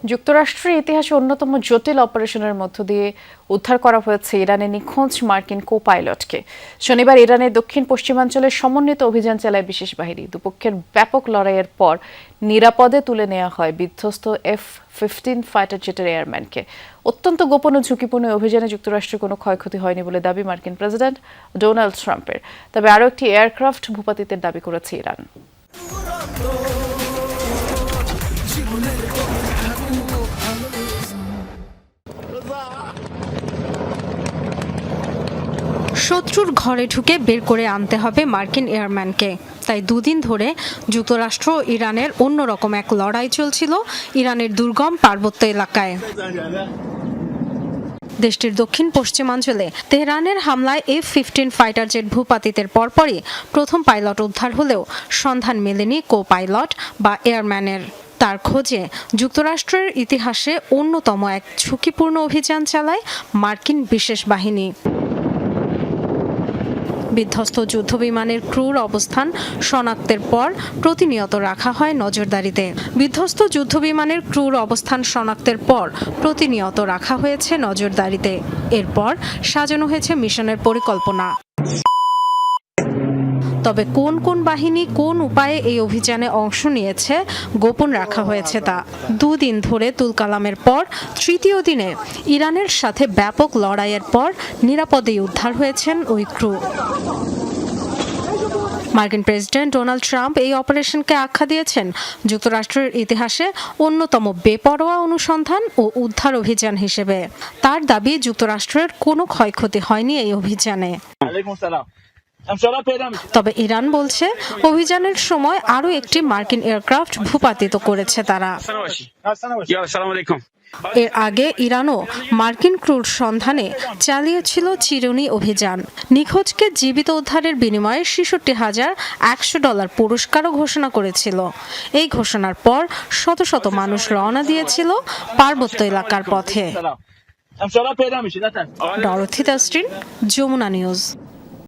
যুক্তরাষ্ট্রের ইতিহাসে অন্যতম জটিল অপারেশনের মধ্য দিয়ে উদ্ধার করা হয়েছে ইরানের নিখোঁজ মার্কিন কো পাইলটকে। শনিবার ইরানের দক্ষিণ পশ্চিমাঞ্চলে সমন্বিত অভিযান চালায় বিশেষ বাহিনী। দুপক্ষের ব্যাপক লড়াইয়ের পর নিরাপদে তুলে নেওয়া হয় বিধ্বস্ত F-15 ফাইটার জেটের এয়ারম্যানকে। অত্যন্ত গোপন ও ঝুঁকিপূর্ণ অভিযানে যুক্তরাষ্ট্রের কোনো ক্ষয়ক্ষতি হয়নি বলে দাবি মার্কিন প্রেসিডেন্ট ডোনাল্ড ট্রাম্পের। তবে আরও একটি এয়ারক্রাফট ভূপাতিতের দাবি করেছে ইরান। শত্রুর ঘরে ঢুকে বের করে আনতে হবে মার্কিন এয়ারম্যানকে। তাই দুদিন ধরে যুক্তরাষ্ট্র ও ইরানের অন্যরকম এক লড়াই চলছিল ইরানের দুর্গম পার্বত্য এলাকায়। দেশটির দক্ষিণ পশ্চিমাঞ্চলে তেহরানের হামলায় F-15 ফাইটার জেট ভূপাতিতের পরপরই প্রথম পাইলট উদ্ধার হলেও সন্ধান মেলেনি কো পাইলট বা এয়ারম্যানের। তার খোঁজে যুক্তরাষ্ট্রের ইতিহাসে অন্যতম এক ঝুঁকিপূর্ণ অভিযান চালায় মার্কিন বিশেষ বাহিনী। বিধ্বস্ত যুদ্ধবিমানের ক্রুর অবস্থান শনাক্তের পর প্রতিনিয়ত রাখা হয় নজরদারিতে। বিধ্বস্ত যুদ্ধবিমানের ক্রুর অবস্থান শনাক্তের পর প্রতিনিয়ত রাখা হয়েছে নজরদারিতে। এরপর সাজানো হয়েছে মিশনের পরিকল্পনা। তবে কোন কোন বাহিনী কোন উপায়ে এই অভিযানে অংশ নিয়েছে গোপন রাখা হয়েছে তা। দুদিন ধরে তুলকালামের পর তৃতীয় দিনে ইরানের সাথে ব্যাপক লড়াইয়ের পর নিরাপদেই উদ্ধার হয়েছেন ওই ক্রু। মার্কিন প্রেসিডেন্ট ডোনাল্ড ট্রাম্প এই অপারেশনকে আখ্যা দিয়েছেন যুক্তরাষ্ট্রের ইতিহাসে অন্যতম বেপরোয়া অনুসন্ধান ও উদ্ধার অভিযান হিসেবে। তার দাবি যুক্তরাষ্ট্রের কোনো ক্ষয়ক্ষতি হয়নি এই অভিযানে। তবে ইরান বলছে অভিযানের সময় আরও একটি মার্কিন এয়ারক্রাফট ভূপাতিত করেছে তারা। এর আগে ইরানও মার্কিন ক্রুর সন্ধানে চালিয়েছিল চিরুনি অভিযান। নিখোঁজকে জীবিত উদ্ধারের বিনিময়ে $৬৬,১০০ পুরস্কারও ঘোষণা করেছিল। এই ঘোষণার পর শত শত মানুষ রওনা দিয়েছিল পার্বত্য এলাকার পথে। Dorothy Tasrin, Jamuna news.